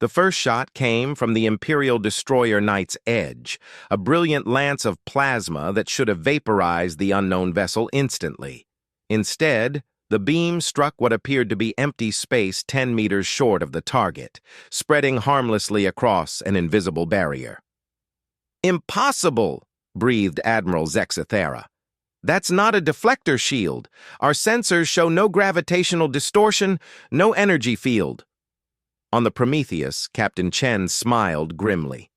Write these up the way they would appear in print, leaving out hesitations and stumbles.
The first shot came from the Imperial destroyer Knight's Edge, a brilliant lance of plasma that should have vaporized the unknown vessel instantly. Instead, the beam struck what appeared to be empty space 10 meters short of the target, spreading harmlessly across an invisible barrier. "Impossible!" breathed Admiral Zexathera. "That's not a deflector shield. Our sensors show no gravitational distortion, no energy field." On the Prometheus, Captain Chen smiled grimly.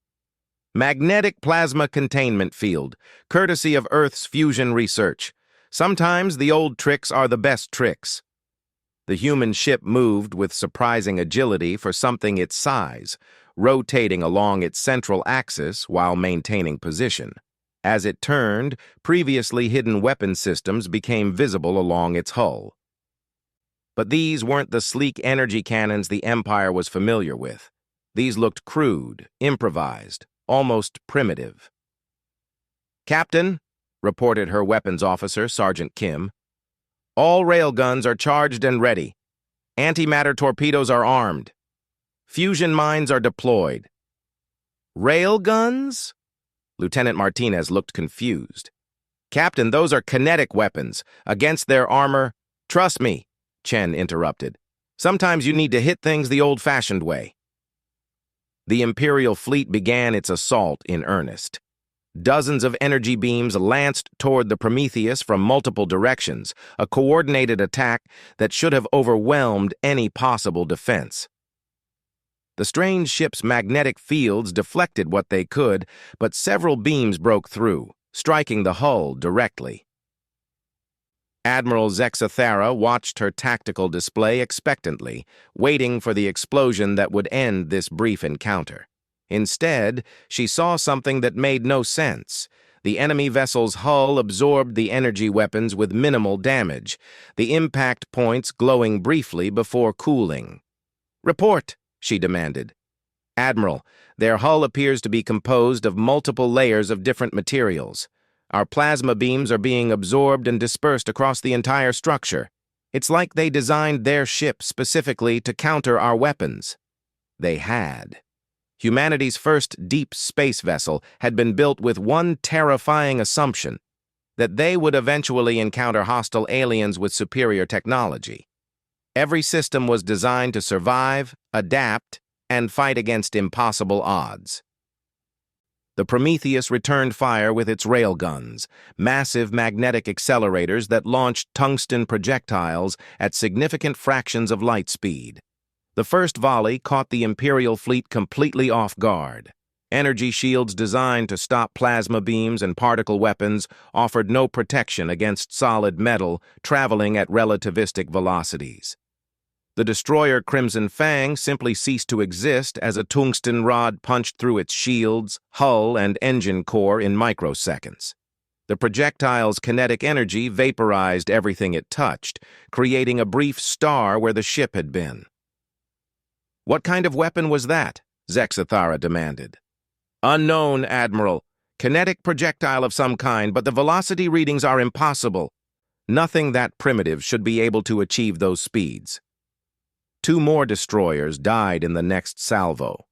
"Magnetic plasma containment field, courtesy of Earth's fusion research. Sometimes the old tricks are the best tricks." The human ship moved with surprising agility for something its size, rotating along its central axis while maintaining position. As it turned, previously hidden weapon systems became visible along its hull. But these weren't the sleek energy cannons the Empire was familiar with. These looked crude, improvised, almost primitive. "Captain," reported her weapons officer, Sergeant Kim, "all railguns are charged and ready. Antimatter torpedoes are armed. Fusion mines are deployed." "Railguns?" Lieutenant Martinez looked confused. "Captain, those are kinetic weapons. Against their armor—" "Trust me," Chen interrupted. "Sometimes you need to hit things the old-fashioned way." The Imperial fleet began its assault in earnest. Dozens of energy beams lanced toward the Prometheus from multiple directions, a coordinated attack that should have overwhelmed any possible defense. The strange ship's magnetic fields deflected what they could, but several beams broke through, striking the hull directly. Admiral Zexathera watched her tactical display expectantly, waiting for the explosion that would end this brief encounter. Instead, she saw something that made no sense. The enemy vessel's hull absorbed the energy weapons with minimal damage, the impact points glowing briefly before cooling. "Report," she demanded. "Admiral, their hull appears to be composed of multiple layers of different materials. Our plasma beams are being absorbed and dispersed across the entire structure. It's like they designed their ship specifically to counter our weapons." They had. Humanity's first deep space vessel had been built with one terrifying assumption: that they would eventually encounter hostile aliens with superior technology. Every system was designed to survive, adapt, and fight against impossible odds. The Prometheus returned fire with its railguns, massive magnetic accelerators that launched tungsten projectiles at significant fractions of light speed. The first volley caught the Imperial fleet completely off guard. Energy shields designed to stop plasma beams and particle weapons offered no protection against solid metal traveling at relativistic velocities. The destroyer Crimson Fang simply ceased to exist as a tungsten rod punched through its shields, hull, and engine core in microseconds. The projectile's kinetic energy vaporized everything it touched, creating a brief star where the ship had been. "What kind of weapon was that?" Zexathera demanded. "Unknown, Admiral. Kinetic projectile of some kind, but the velocity readings are impossible. Nothing that primitive should be able to achieve those speeds." 2 more destroyers died in the next salvo.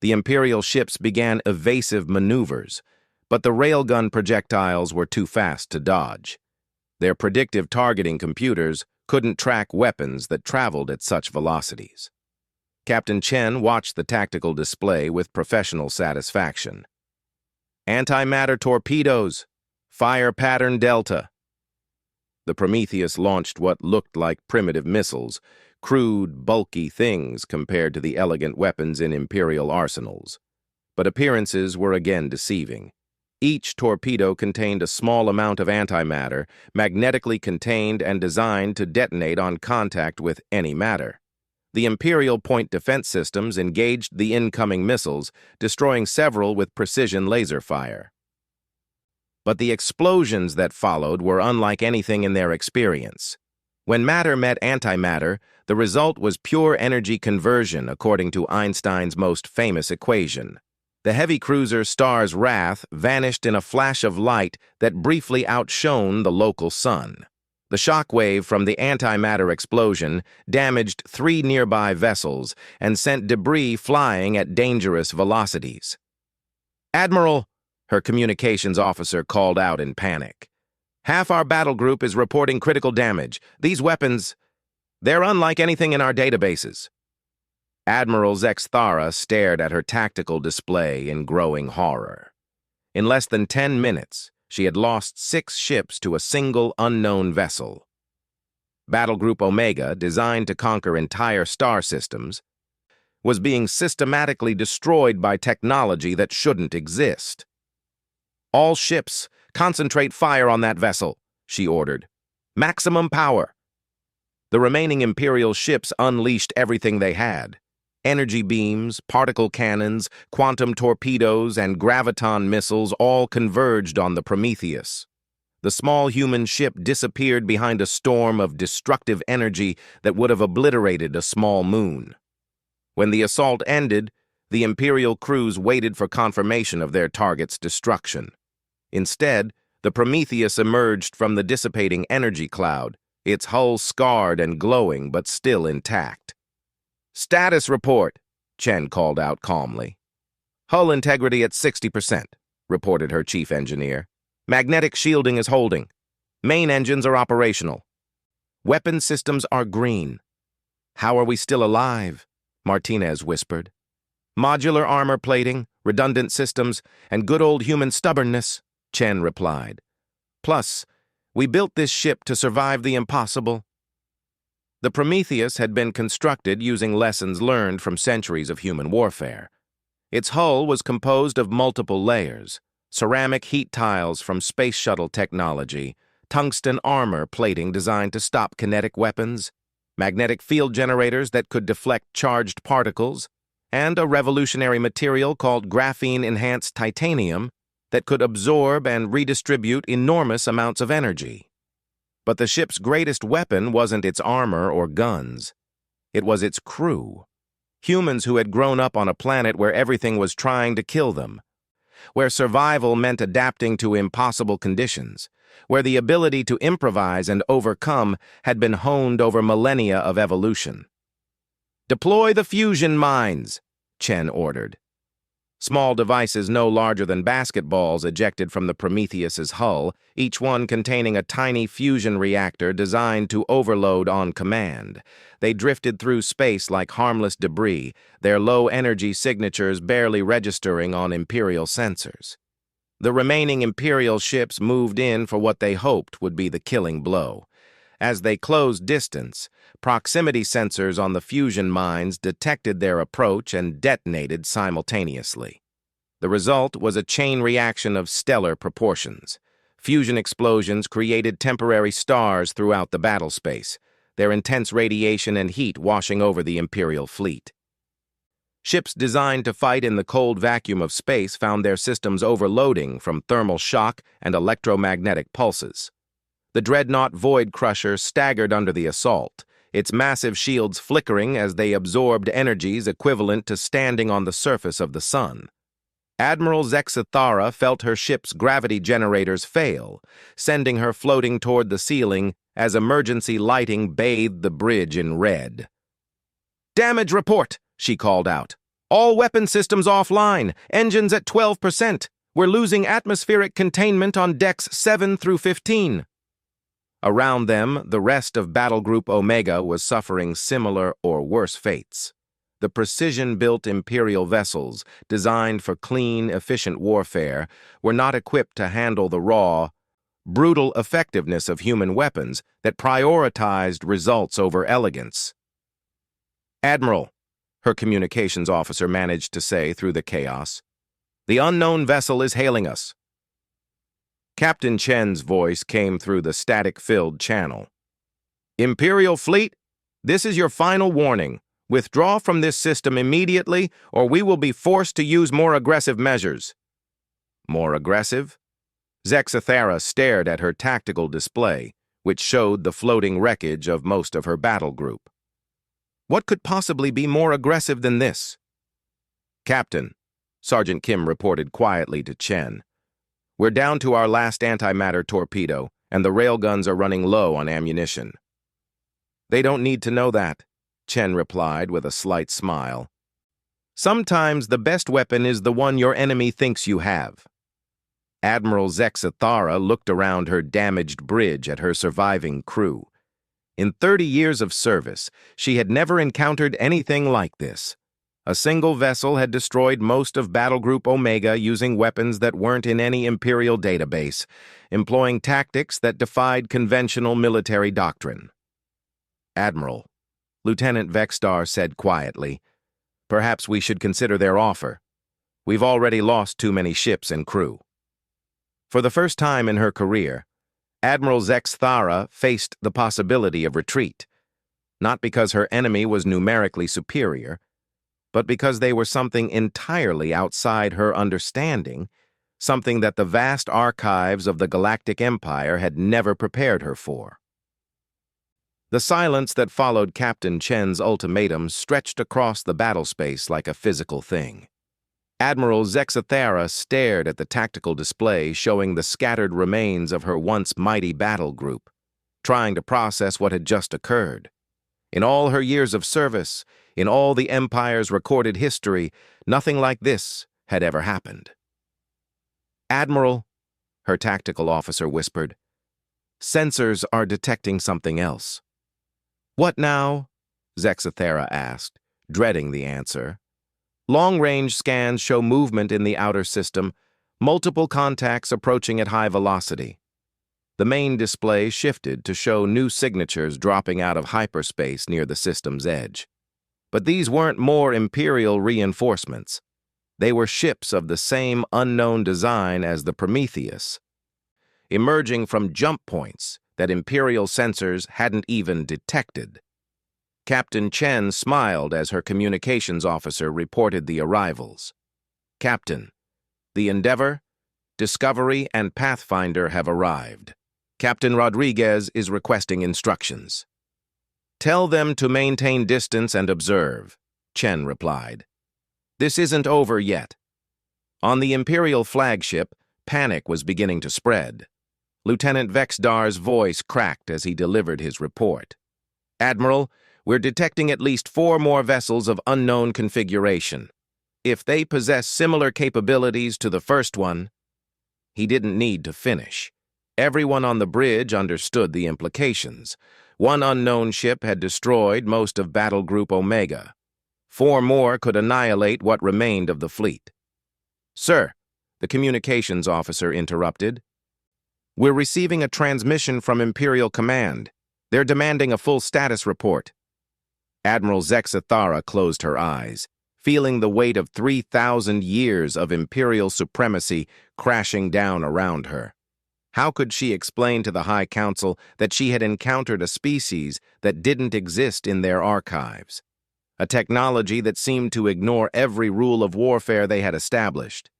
The Imperial ships began evasive maneuvers, but the railgun projectiles were too fast to dodge. Their predictive targeting computers couldn't track weapons that traveled at such velocities. Captain Chen watched the tactical display with professional satisfaction. "Antimatter torpedoes! Fire pattern Delta!" The Prometheus launched what looked like primitive missiles, crude, bulky things compared to the elegant weapons in Imperial arsenals. But appearances were again deceiving. Each torpedo contained a small amount of antimatter, magnetically contained and designed to detonate on contact with any matter. The Imperial point defense systems engaged the incoming missiles, destroying several with precision laser fire. But the explosions that followed were unlike anything in their experience. When matter met antimatter, the result was pure energy conversion according to Einstein's most famous equation. The heavy cruiser Star's Wrath vanished in a flash of light that briefly outshone the local sun. The shockwave from the antimatter explosion damaged 3 nearby vessels and sent debris flying at dangerous velocities. "Admiral," her communications officer called out in panic. "Half our battle group is reporting critical damage. These weapons, they're unlike anything in our databases." Admiral Zexthara stared at her tactical display in growing horror. In less than 10 minutes, she had lost 6 ships to a single unknown vessel. Battlegroup Omega, designed to conquer entire star systems, was being systematically destroyed by technology that shouldn't exist. "All ships, concentrate fire on that vessel," she ordered. "Maximum power." The remaining Imperial ships unleashed everything they had. Energy beams, particle cannons, quantum torpedoes, and graviton missiles all converged on the Prometheus. The small human ship disappeared behind a storm of destructive energy that would have obliterated a small moon. When the assault ended, the Imperial crews waited for confirmation of their target's destruction. Instead, the Prometheus emerged from the dissipating energy cloud, its hull scarred and glowing but still intact. "Status report," Chen called out calmly. "Hull integrity at 60%, reported her chief engineer. "Magnetic shielding is holding. Main engines are operational. Weapon systems are green." "How are we still alive?" Martinez whispered. "Modular armor plating, redundant systems, and good old human stubbornness," Chen replied. "Plus, we built this ship to survive the impossible." The Prometheus had been constructed using lessons learned from centuries of human warfare. Its hull was composed of multiple layers: ceramic heat tiles from space shuttle technology, tungsten armor plating designed to stop kinetic weapons, magnetic field generators that could deflect charged particles, and a revolutionary material called graphene-enhanced titanium that could absorb and redistribute enormous amounts of energy. But the ship's greatest weapon wasn't its armor or guns. It was its crew. Humans who had grown up on a planet where everything was trying to kill them, where survival meant adapting to impossible conditions, where the ability to improvise and overcome had been honed over millennia of evolution. "Deploy the fusion mines," Chen ordered. Small devices no larger than basketballs ejected from the Prometheus's hull, each one containing a tiny fusion reactor designed to overload on command. They drifted through space like harmless debris, their low-energy signatures barely registering on Imperial sensors. The remaining Imperial ships moved in for what they hoped would be the killing blow. As they closed distance, proximity sensors on the fusion mines detected their approach and detonated simultaneously. The result was a chain reaction of stellar proportions. Fusion explosions created temporary stars throughout the battle space, their intense radiation and heat washing over the Imperial fleet. Ships designed to fight in the cold vacuum of space found their systems overloading from thermal shock and electromagnetic pulses. The dreadnought Void Crusher staggered under the assault, its massive shields flickering as they absorbed energies equivalent to standing on the surface of the sun. Admiral Zexthara felt her ship's gravity generators fail, sending her floating toward the ceiling as emergency lighting bathed the bridge in red. "Damage report," she called out. "All weapon systems offline, engines at 12%. We're losing atmospheric containment on decks 7 through 15. Around them, the rest of Battlegroup Omega was suffering similar or worse fates. The precision-built Imperial vessels, designed for clean, efficient warfare, were not equipped to handle the raw, brutal effectiveness of human weapons that prioritized results over elegance. "Admiral," her communications officer managed to say through the chaos, "the unknown vessel is hailing us." Captain Chen's voice came through the static-filled channel. "Imperial Fleet, this is your final warning. Withdraw from this system immediately, or we will be forced to use more aggressive measures." "More aggressive?" Zexthara stared at her tactical display, which showed the floating wreckage of most of her battle group. "What could possibly be more aggressive than this?" "Captain," Sergeant Kim reported quietly to Chen, "we're down to our last antimatter torpedo, and the railguns are running low on ammunition. They don't need to know that, Chen replied with a slight smile. Sometimes the best weapon is the one your enemy thinks you have. Admiral Zexathara looked around her damaged bridge at her surviving crew. In 30 years of service, she had never encountered anything like this. A single vessel had destroyed most of Battle Group Omega using weapons that weren't in any Imperial database, employing tactics that defied conventional military doctrine. Admiral, Lieutenant Vexstar said quietly, perhaps we should consider their offer. We've already lost too many ships and crew. For the first time in her career, Admiral Zexathara faced the possibility of retreat, not because her enemy was numerically superior, but because they were something entirely outside her understanding, something that the vast archives of the Galactic Empire had never prepared her for. The silence that followed Captain Chen's ultimatum stretched across the battlespace like a physical thing. Admiral Zexathara stared at the tactical display showing the scattered remains of her once mighty battle group, trying to process what had just occurred. In all her years of service, in all the Empire's recorded history, nothing like this had ever happened. Admiral, her tactical officer whispered, sensors are detecting something else. What now? Zexathara asked, dreading the answer. Long-range scans show movement in the outer system, multiple contacts approaching at high velocity. The main display shifted to show new signatures dropping out of hyperspace near the system's edge. But these weren't more Imperial reinforcements. They were ships of the same unknown design as the Prometheus, emerging from jump points that Imperial sensors hadn't even detected. Captain Chen smiled as her communications officer reported the arrivals. Captain, the Endeavor, Discovery, and Pathfinder have arrived. Captain Rodriguez is requesting instructions. Tell them to maintain distance and observe, Chen replied. This isn't over yet. On the Imperial flagship, panic was beginning to spread. Lieutenant Vexstar's voice cracked as he delivered his report. Admiral, we're detecting at least 4 more vessels of unknown configuration. If they possess similar capabilities to the first one, he didn't need to finish. Everyone on the bridge understood the implications. One unknown ship had destroyed most of Battle Group Omega. 4 more could annihilate what remained of the fleet. Sir, the communications officer interrupted. We're receiving a transmission from Imperial Command. They're demanding a full status report. Admiral Zexathara closed her eyes, feeling the weight of 3,000 years of Imperial supremacy crashing down around her. How could she explain to the High Council that she had encountered a species that didn't exist in their archives? A technology that seemed to ignore every rule of warfare they had established.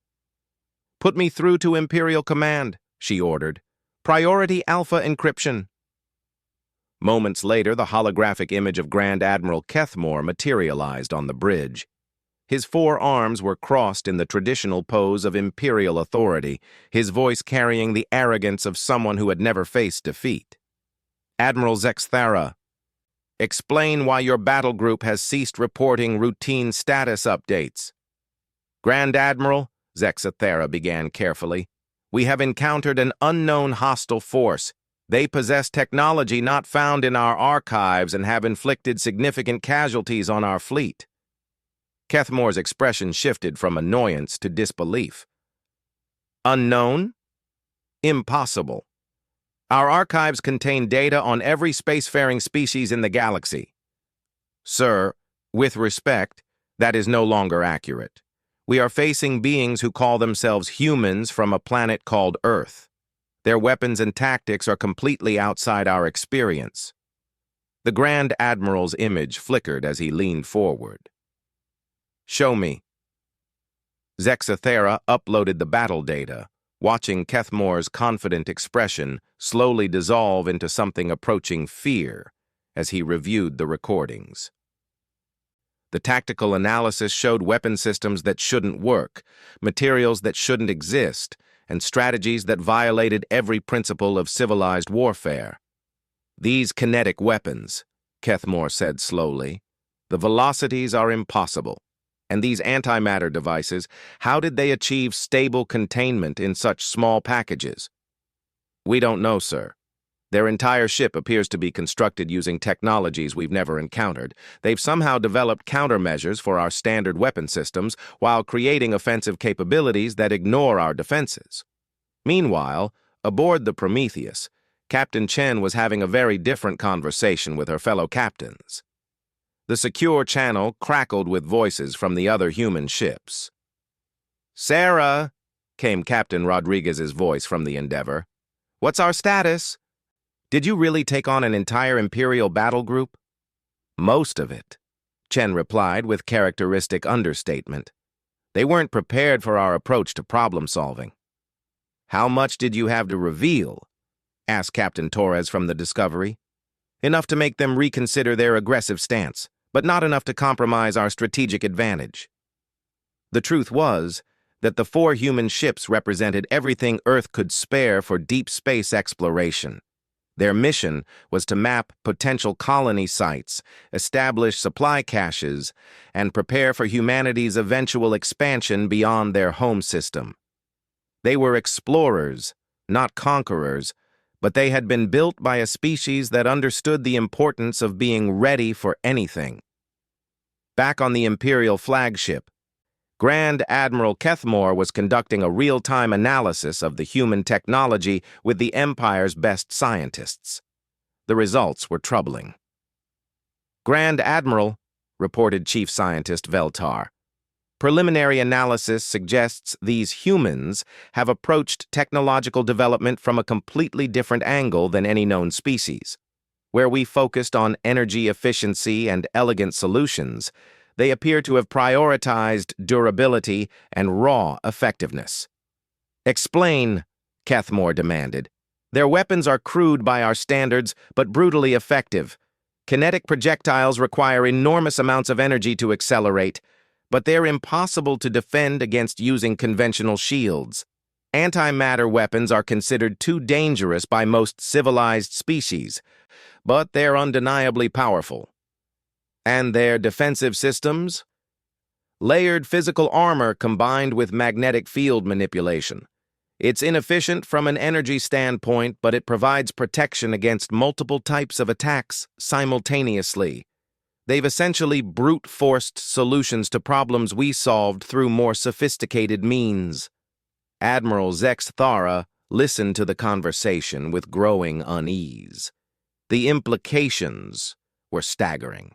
Put me through to Imperial Command, she ordered. Priority Alpha encryption. Moments later, the holographic image of Grand Admiral Kethmore materialized on the bridge. His 4 arms were crossed in the traditional pose of Imperial authority, his voice carrying the arrogance of someone who had never faced defeat. Admiral Zexathara, explain why your battle group has ceased reporting routine status updates. Grand Admiral, Zexathara began carefully, we have encountered an unknown hostile force. They possess technology not found in our archives and have inflicted significant casualties on our fleet. Kethmore's expression shifted from annoyance to disbelief. Unknown? Impossible. Our archives contain data on every spacefaring species in the galaxy. Sir, with respect, that is no longer accurate. We are facing beings who call themselves humans from a planet called Earth. Their weapons and tactics are completely outside our experience. The Grand Admiral's image flickered as he leaned forward. Show me. Zexathara uploaded the battle data, watching Kethmore's confident expression slowly dissolve into something approaching fear as he reviewed the recordings. The tactical analysis showed weapon systems that shouldn't work, materials that shouldn't exist, and strategies that violated every principle of civilized warfare. These kinetic weapons, Kethmore said slowly, the velocities are impossible. And these antimatter devices, how did they achieve stable containment in such small packages? We don't know, sir. Their entire ship appears to be constructed using technologies we've never encountered. They've somehow developed countermeasures for our standard weapon systems while creating offensive capabilities that ignore our defenses. Meanwhile, aboard the Prometheus, Captain Chen was having a very different conversation with her fellow captains. The secure channel crackled with voices from the other human ships. "Sarah," came Captain Rodriguez's voice from the Endeavor. "What's our status? Did you really take on an entire Imperial battle group?" "Most of it," Chen replied with characteristic understatement. "They weren't prepared for our approach to problem solving." "How much did you have to reveal?" asked Captain Torres from the Discovery. "Enough to make them reconsider their aggressive stance, but not enough to compromise our strategic advantage." The truth was that the 4 human ships represented everything Earth could spare for deep space exploration. Their mission was to map potential colony sites, establish supply caches, and prepare for humanity's eventual expansion beyond their home system. They were explorers, not conquerors, but they had been built by a species that understood the importance of being ready for anything. Back on the Imperial flagship, Grand Admiral Kethmore was conducting a real-time analysis of the human technology with the Empire's best scientists. The results were troubling. "Grand Admiral," reported Chief Scientist Veltar, "preliminary analysis suggests these humans have approached technological development from a completely different angle than any known species. Where we focused on energy efficiency and elegant solutions, they appear to have prioritized durability and raw effectiveness." "Explain," Kethmore demanded. "Their weapons are crude by our standards, but brutally effective. Kinetic projectiles require enormous amounts of energy to accelerate, but they're impossible to defend against using conventional shields. Antimatter weapons are considered too dangerous by most civilized species, but they're undeniably powerful. And their defensive systems? Layered physical armor combined with magnetic field manipulation. It's inefficient from an energy standpoint, but it provides protection against multiple types of attacks simultaneously. They've essentially brute-forced solutions to problems we solved through more sophisticated means." Admiral Zex Thara listened to the conversation with growing unease. The implications were staggering.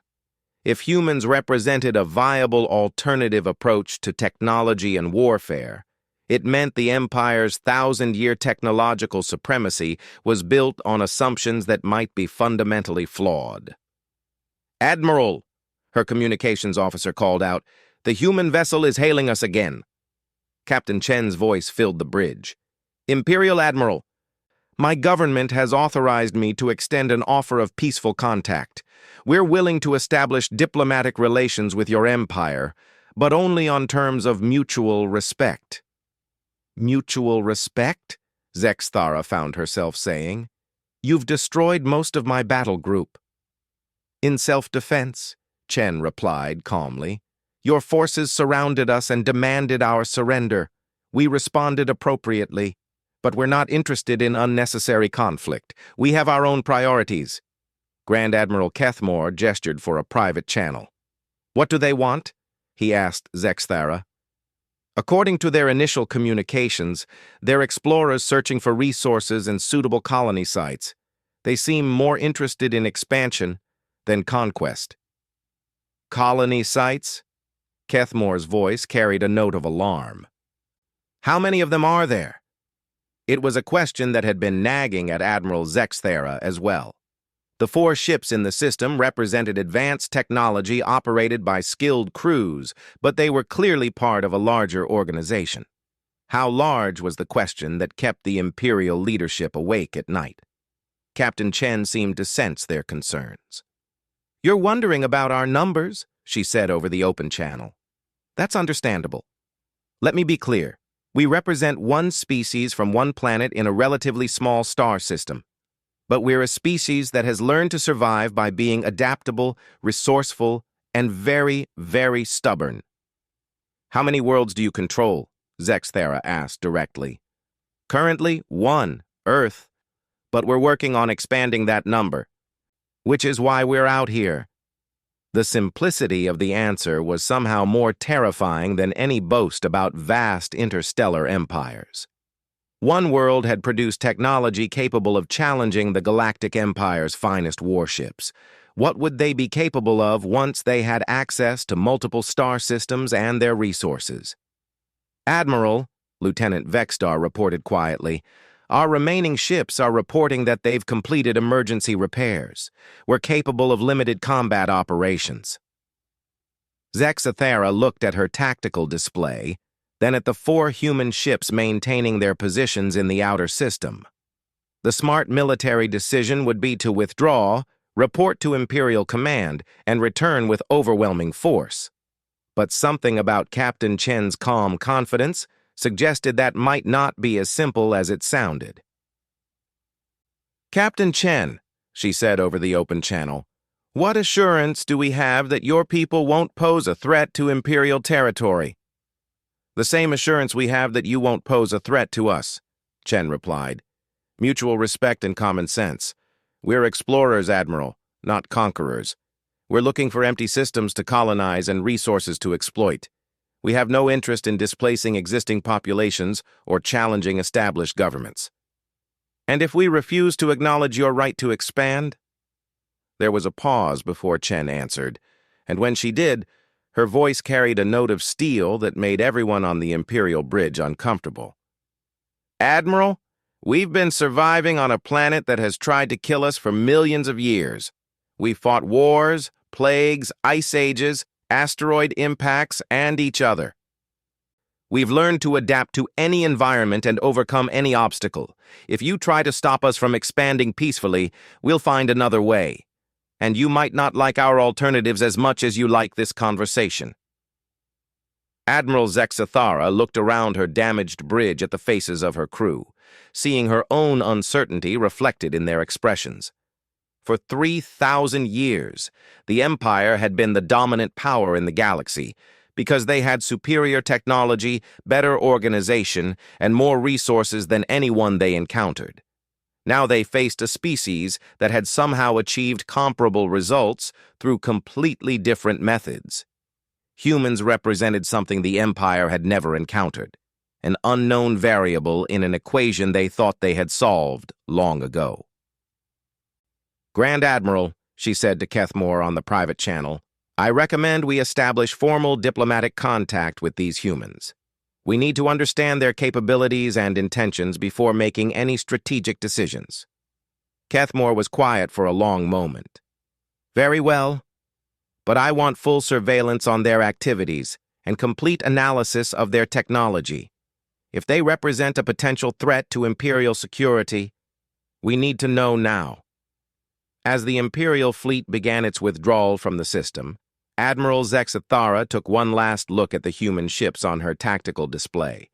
If humans represented a viable alternative approach to technology and warfare, it meant the Empire's 1,000-year technological supremacy was built on assumptions that might be fundamentally flawed. "Admiral," her communications officer called out, "the human vessel is hailing us again." Captain Chen's voice filled the bridge. "Imperial Admiral, my government has authorized me to extend an offer of peaceful contact. We're willing to establish diplomatic relations with your empire, but only on terms of mutual respect." "Mutual respect?" Zex Thara found herself saying. "You've destroyed most of my battle group." "In self-defense," Chen replied calmly. "Your forces surrounded us and demanded our surrender. We responded appropriately. But we're not interested in unnecessary conflict. We have our own priorities." Grand Admiral Kethmore gestured for a private channel. "What do they want?" he asked Zex Thara. "According to their initial communications, they're explorers searching for resources and suitable colony sites. They seem more interested in expansion than conquest." "Colony sites?" Kethmore's voice carried a note of alarm. "How many of them are there?" It was a question that had been nagging at Admiral Zex Thara as well. The 4 ships in the system represented advanced technology operated by skilled crews, but they were clearly part of a larger organization. How large was the question that kept the Imperial leadership awake at night? Captain Chen seemed to sense their concerns. "You're wondering about our numbers," she said over the open channel. "That's understandable. Let me be clear. We represent one species from one planet in a relatively small star system. But we're a species that has learned to survive by being adaptable, resourceful, and very, very stubborn. How many worlds do you control? Zexthera asked directly. Currently, 1, Earth, but we're working on expanding that number, which is why we're out here. The simplicity of the answer was somehow more terrifying than any boast about vast interstellar empires. One world had produced technology capable of challenging the Galactic Empire's finest warships. What would they be capable of once they had access to multiple star systems and their resources? Admiral, Lieutenant Vexstar reported quietly, our remaining ships are reporting that they've completed emergency repairs. We're capable of limited combat operations. Zexthera looked at her tactical display, then at the 4 human ships maintaining their positions in the outer system. The smart military decision would be to withdraw, report to Imperial Command, and return with overwhelming force. But something about Captain Chen's calm confidence suggested that might not be as simple as it sounded. Captain Chen, she said over the open channel, what assurance do we have that your people won't pose a threat to Imperial territory? The same assurance we have that you won't pose a threat to us, Chen replied. Mutual respect and common sense. We're explorers, Admiral, not conquerors. We're looking for empty systems to colonize and resources to exploit. We have no interest in displacing existing populations or challenging established governments. And if we refuse to acknowledge your right to expand? There was a pause before Chen answered, and when she did, her voice carried a note of steel that made everyone on the Imperial Bridge uncomfortable. Admiral, we've been surviving on a planet that has tried to kill us for millions of years. We've fought wars, plagues, ice ages, asteroid impacts, and each other. We've learned to adapt to any environment and overcome any obstacle. If you try to stop us from expanding peacefully, we'll find another way. And you might not like our alternatives as much as you like this conversation. Admiral Zexthera looked around her damaged bridge at the faces of her crew, seeing her own uncertainty reflected in their expressions. For 3,000 years, the Empire had been the dominant power in the galaxy because they had superior technology, better organization, and more resources than anyone they encountered. Now they faced a species that had somehow achieved comparable results through completely different methods. Humans represented something the Empire had never encountered, an unknown variable in an equation they thought they had solved long ago. Grand Admiral, she said to Kethmore on the private channel, I recommend we establish formal diplomatic contact with these humans. We need to understand their capabilities and intentions before making any strategic decisions. Kethmore was quiet for a long moment. Very well, but I want full surveillance on their activities and complete analysis of their technology. If they represent a potential threat to Imperial security, we need to know now. As the Imperial fleet began its withdrawal from the system, Admiral Zexthera took one last look at the human ships on her tactical display.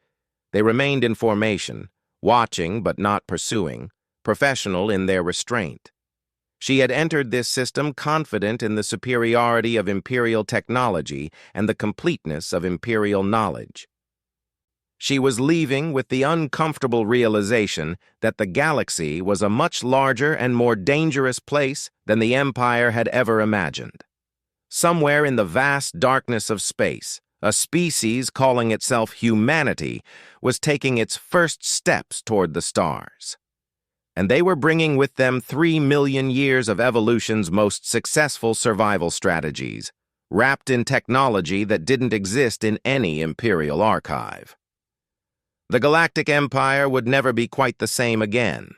They remained in formation, watching but not pursuing, professional in their restraint. She had entered this system confident in the superiority of Imperial technology and the completeness of Imperial knowledge. She was leaving with the uncomfortable realization that the galaxy was a much larger and more dangerous place than the Empire had ever imagined. Somewhere in the vast darkness of space, a species calling itself humanity was taking its first steps toward the stars. And they were bringing with them 3 million years of evolution's most successful survival strategies, wrapped in technology that didn't exist in any Imperial archive. The Galactic Empire would never be quite the same again.